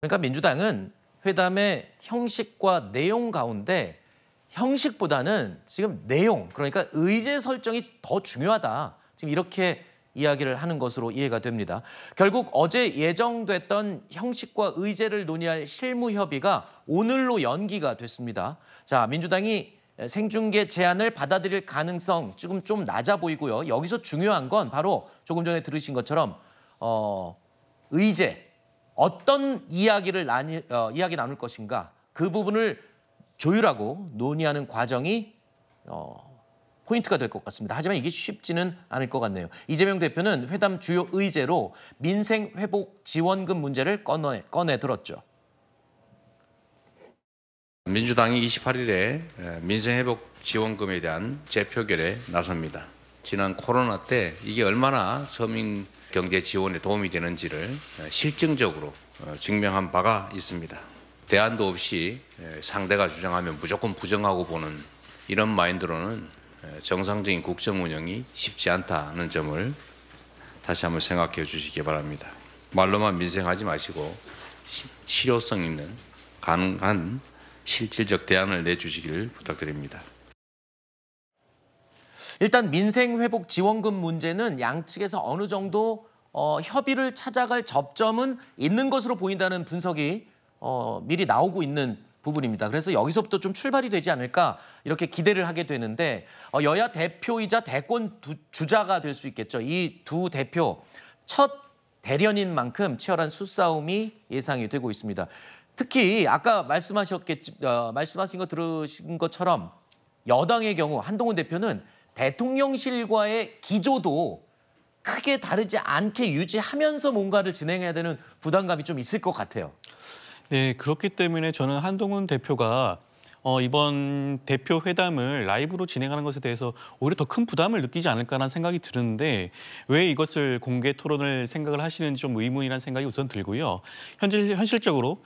그러니까 민주당은 회담의 형식과 내용 가운데 형식보다는 지금 내용, 그러니까 의제 설정이 더 중요하다. 지금 이렇게 이야기를 하는 것으로 이해가 됩니다. 결국 어제 예정됐던 형식과 의제를 논의할 실무 협의가 오늘로 연기가 됐습니다. 자, 민주당이 생중계 제안을 받아들일 가능성 지금 좀 낮아 보이고요. 여기서 중요한 건 바로 조금 전에 들으신 것처럼 의제, 어떤 이야기를 이야기 나눌 것인가, 그 부분을 조율하고 논의하는 과정이 포인트가 될 것 같습니다. 하지만 이게 쉽지는 않을 것 같네요. 이재명 대표는 회담 주요 의제로 민생 회복 지원금 문제를 꺼내 들었죠. 민주당이 28일에 민생회복 지원금에 대한 재표결에 나섭니다. 지난 코로나 때 이게 얼마나 서민 경제 지원에 도움이 되는지를 실증적으로 증명한 바가 있습니다. 대안도 없이 상대가 주장하면 무조건 부정하고 보는 이런 마인드로는 정상적인 국정 운영이 쉽지 않다는 점을 다시 한번 생각해 주시기 바랍니다. 말로만 민생하지 마시고 실효성 있는 가능한 실질적 대안을 내주시기를 부탁드립니다. 일단 민생회복 지원금 문제는 양측에서 어느 정도 협의를 찾아갈 접점은 있는 것으로 보인다는 분석이 미리 나오고 있는 부분입니다. 그래서 여기서부터 좀 출발이 되지 않을까 이렇게 기대를 하게 되는데 여야 대표이자 대권 주자가 될 수 있겠죠. 이 두 대표 첫 대련인 만큼 치열한 수싸움이 예상이 되고 있습니다. 특히 아까 말씀하신 거 들으신 것처럼 여당의 경우 한동훈 대표는 대통령실과의 기조도 크게 다르지 않게 유지하면서 뭔가를 진행해야 되는 부담감이 좀 있을 것 같아요. 네, 그렇기 때문에 저는 한동훈 대표가 이번 대표 회담을 라이브로 진행하는 것에 대해서 오히려 더 큰 부담을 느끼지 않을까라는 생각이 드는데 왜 이것을 공개 토론을 생각을 하시는지 좀 의문이라는 생각이 우선 들고요. 현실적으로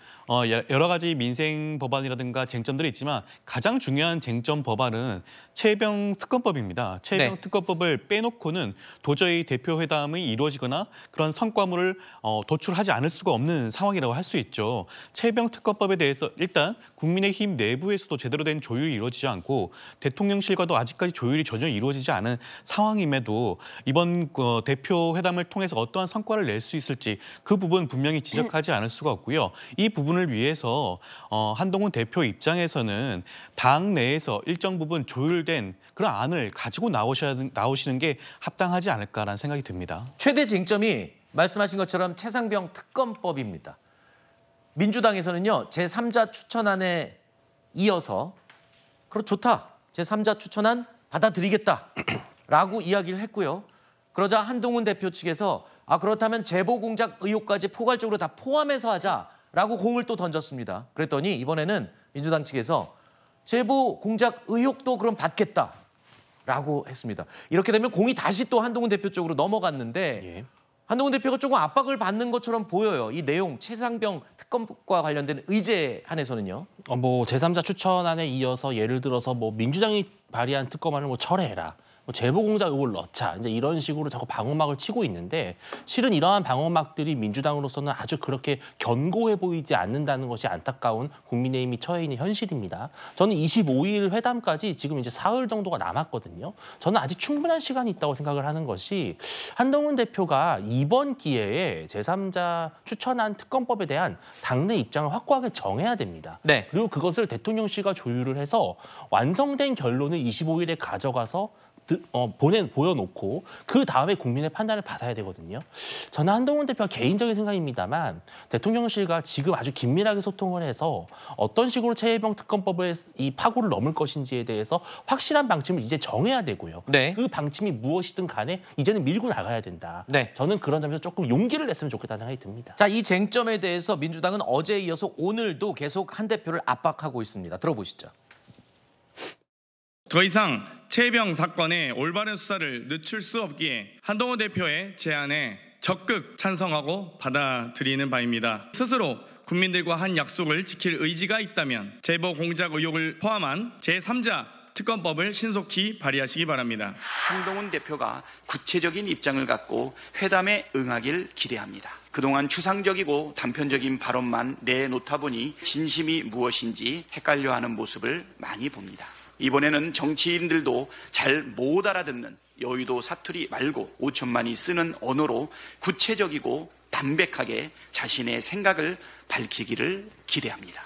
여러 가지 민생 법안이라든가 쟁점들이 있지만 가장 중요한 쟁점 법안은 최혜병 특검법입니다. 최혜병 네. 특검법을 빼놓고는 도저히 대표 회담이 이루어지거나 그런 성과물을 도출하지 않을 수가 없는 상황이라고 할 수 있죠. 최혜병 특검법에 대해서 일단 국민의힘 내부에서도 제대로 된 조율이 이루어지지 않고 대통령실과도 아직까지 조율이 전혀 이루어지지 않은 상황임에도 이번 대표 회담을 통해서 어떠한 성과를 낼 수 있을지 그 부분 분명히 지적하지 않을 수가 없고요. 이 부분을 위해서 한동훈 대표 입장에서는 당 내에서 일정 부분 조율된 그런 안을 가지고 나오시는 게 합당하지 않을까라는 생각이 듭니다. 최대 쟁점이 말씀하신 것처럼 최상병 특검법입니다. 민주당에서는요, 제3자 추천안에 이어서 그럼 좋다, 제3자 추천안 받아들이겠다라고 이야기를 했고요. 그러자 한동훈 대표 측에서 그렇다면 제보 공작 의혹까지 포괄적으로 다 포함해서 하자라고 공을 또 던졌습니다. 그랬더니 이번에는 민주당 측에서 제보 공작 의혹도 그럼 받겠다라고 했습니다. 이렇게 되면 공이 다시 또 한동훈 대표 쪽으로 넘어갔는데 예. 한동훈 대표가 조금 압박을 받는 것처럼 보여요. 이 내용 최상병 특검과 관련된 의제 안에서는요. 뭐 제3자 추천안에 이어서 예를 들어서 뭐 민주당이 발의한 특검안을 뭐 철회해라. 뭐 제보 공작 의혹을 넣자. 이제 이런 식으로 자꾸 방어막을 치고 있는데 실은 이러한 방어막들이 민주당으로서는 아주 그렇게 견고해 보이지 않는다는 것이 안타까운 국민의힘이 처해 있는 현실입니다. 저는 25일 회담까지 지금 이제 사흘 정도가 남았거든요. 저는 아직 충분한 시간이 있다고 생각을 하는 것이 한동훈 대표가 이번 기회에 제3자 추천안 특검법에 대한 당내 입장을 확고하게 정해야 됩니다. 네. 그리고 그것을 대통령실과 조율을 해서 완성된 결론을 25일에 가져가서 보여놓고 그 다음에 국민의 판단을 받아야 되거든요. 저는 한동훈 대표가 개인적인 생각입니다만 대통령실과 지금 아주 긴밀하게 소통을 해서 어떤 식으로 최혜병 특검법의 이 파고를 넘을 것인지에 대해서 확실한 방침을 이제 정해야 되고요. 네. 그 방침이 무엇이든 간에 이제는 밀고 나가야 된다. 네. 저는 그런 점에서 조금 용기를 냈으면 좋겠다는 생각이 듭니다. 자, 이 쟁점에 대해서 민주당은 어제에 이어서 오늘도 계속 한 대표를 압박하고 있습니다. 들어보시죠. 더 이상 최혜병 사건의 올바른 수사를 늦출 수 없기에 한동훈 대표의 제안에 적극 찬성하고 받아들이는 바입니다. 스스로 국민들과 한 약속을 지킬 의지가 있다면 제보 공작 의혹을 포함한 제3자 특검법을 신속히 발의하시기 바랍니다. 한동훈 대표가 구체적인 입장을 갖고 회담에 응하길 기대합니다. 그동안 추상적이고 단편적인 발언만 내놓다 보니 진심이 무엇인지 헷갈려하는 모습을 많이 봅니다. 이번에는 정치인들도 잘 못 알아듣는 여의도 사투리 말고 5천만이 쓰는 언어로 구체적이고 담백하게 자신의 생각을 밝히기를 기대합니다.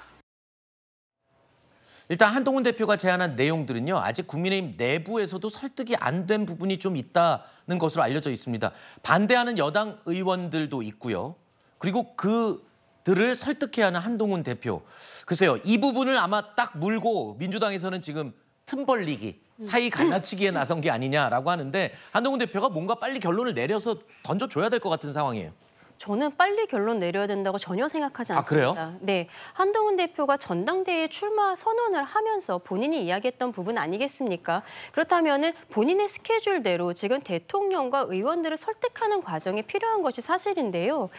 일단 한동훈 대표가 제안한 내용들은요. 아직 국민의힘 내부에서도 설득이 안 된 부분이 좀 있다는 것으로 알려져 있습니다. 반대하는 여당 의원들도 있고요. 그리고 그들을 설득해야 하는 한동훈 대표. 글쎄요. 이 부분을 아마 딱 물고 민주당에서는 지금 틈 벌리기, 사이 갈라치기에 나선 게 아니냐라고 하는데 한동훈 대표가 뭔가 빨리 결론을 내려서 던져줘야 될 것 같은 상황이에요. 저는 빨리 결론 내려야 된다고 전혀 생각하지 그래요? 않습니다. 네, 한동훈 대표가 전당대회에 출마 선언을 하면서 본인이 이야기했던 부분 아니겠습니까? 그렇다면은 본인의 스케줄대로 지금 대통령과 의원들을 설득하는 과정이 필요한 것이 사실인데요.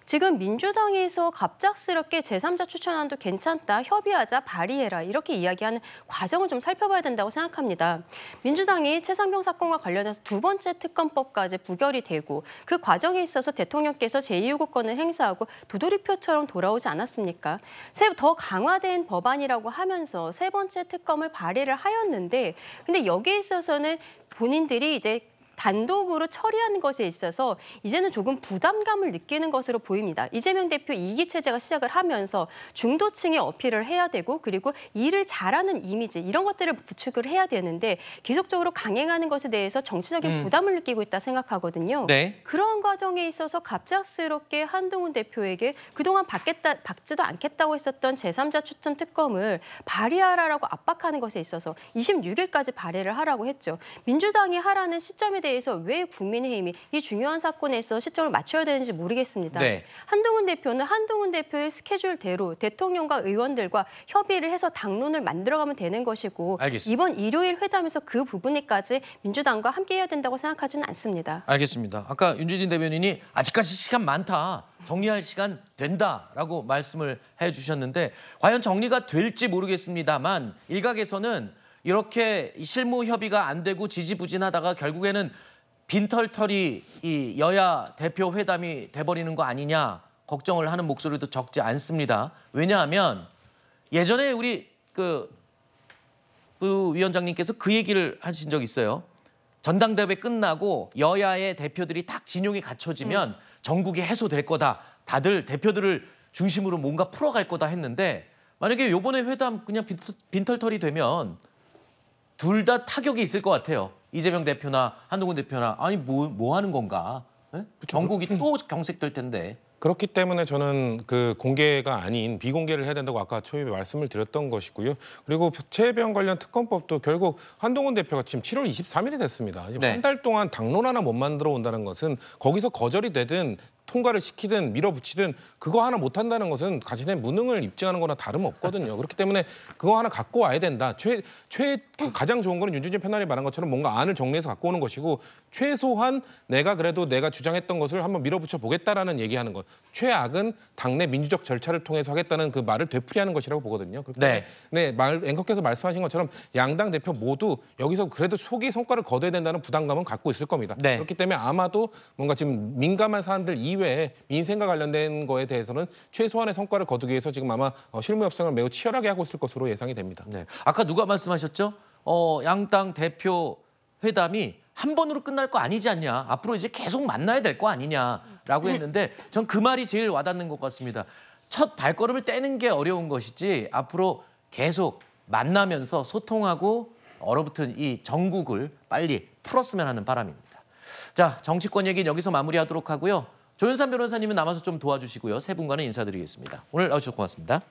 지금 민주당에서 갑작스럽게 제3자 추천안도 괜찮다, 협의하자, 발의해라 이렇게 이야기하는 과정을 좀 살펴봐야 된다고 생각합니다. 민주당이 최상병 사건과 관련해서 두 번째 특검법까지 부결이 되고 그 과정에 있어서 대통령께서 제2요구권을 행사하고 도돌이표처럼 돌아오지 않았습니까? 더 강화된 법안이라고 하면서 세 번째 특검을 발의를 하였는데 근데 여기에 있어서는 본인들이 이제 단독으로 처리하는 것에 있어서 이제는 조금 부담감을 느끼는 것으로 보입니다. 이재명 대표 2기 체제가 시작을 하면서 중도층에 어필을 해야 되고 그리고 일을 잘하는 이미지 이런 것들을 구축을 해야 되는데 계속적으로 강행하는 것에 대해서 정치적인 부담을 느끼고 있다 생각하거든요. 네. 그런 과정에 있어서 갑작스럽게 한동훈 대표에게 그동안 받지도 않겠다고 했었던 제3자 추천 특검을 발의하라라고 압박하는 것에 있어서 26일까지 발의를 하라고 했죠. 민주당이 하라는 시점에 대해서 왜 국민의힘이 이 중요한 사건에서 시점을 맞춰야 되는지 모르겠습니다. 네. 한동훈 대표는 한동훈 대표의 스케줄대로 대통령과 의원들과 협의를 해서 당론을 만들어가면 되는 것이고 알겠습니다. 이번 일요일 회담에서 그 부분에까지 민주당과 함께해야 된다고 생각하지는 않습니다. 알겠습니다. 아까 윤주진 대변인이 아직까지 시간 많다. 정리할 시간 된다라고 말씀을 해주셨는데 과연 정리가 될지 모르겠습니다만 일각에서는 이렇게 실무 협의가 안 되고 지지부진하다가 결국에는 빈털터리 이 여야 대표 회담이 돼버리는 거 아니냐 걱정을 하는 목소리도 적지 않습니다. 왜냐하면 예전에 우리 부위원장님께서 그 얘기를 하신 적 있어요. 전당대회 끝나고 여야의 대표들이 딱 진용이 갖춰지면 전국이 해소될 거다. 다들 대표들을 중심으로 뭔가 풀어갈 거다 했는데 만약에 이번에 회담 그냥 빈털터리 되면 둘 다 타격이 있을 것 같아요. 이재명 대표나 한동훈 대표나 아니 뭐 하는 건가? 네? 전국이 또 경색될 텐데. 그렇기 때문에 저는 그 공개가 아닌 비공개를 해야 된다고 아까 초입에 말씀을 드렸던 것이고요. 그리고 최혜병 관련 특검법도 결국 한동훈 대표가 지금 7월 23일이 됐습니다. 지금 네. 한 달 동안 당론 하나 못 만들어 온다는 것은 거기서 거절이 되든 통과를 시키든 밀어붙이든 그거 하나 못한다는 것은 자신의 무능을 입증하는 거나 다름없거든요. 그렇기 때문에 그거 하나 갖고 와야 된다. 가장 좋은 거는 윤준진 패널이 말한 것처럼 뭔가 안을 정리해서 갖고 오는 것이고 최소한 내가 주장했던 것을 한번 밀어붙여 보겠다라는 얘기하는 것. 최악은 당내 민주적 절차를 통해서 하겠다는 그 말을 되풀이하는 것이라고 보거든요. 네. 앵커께서 말씀하신 것처럼 양당 대표 모두 여기서 그래도 속이 성과를 거둬야 된다는 부담감은 갖고 있을 겁니다. 네. 그렇기 때문에 아마도 뭔가 지금 민감한 사안들 이외에 민생과 관련된 거에 대해서는 최소한의 성과를 거두기 위해서 지금 아마 실무 협상을 매우 치열하게 하고 있을 것으로 예상이 됩니다. 네. 아까 누가 말씀하셨죠? 양당 대표 회담이 한 번으로 끝날 거 아니지 않냐. 앞으로 이제 계속 만나야 될 거 아니냐라고 했는데 전 그 말이 제일 와닿는 것 같습니다. 첫 발걸음을 떼는 게 어려운 것이지 앞으로 계속 만나면서 소통하고 얼어붙은 이 정국을 빨리 풀었으면 하는 바람입니다. 자, 정치권 얘기는 여기서 마무리하도록 하고요. 조윤선 변호사님은 남아서 좀 도와주시고요. 세 분과는 인사드리겠습니다. 오늘 나와주셔서 고맙습니다.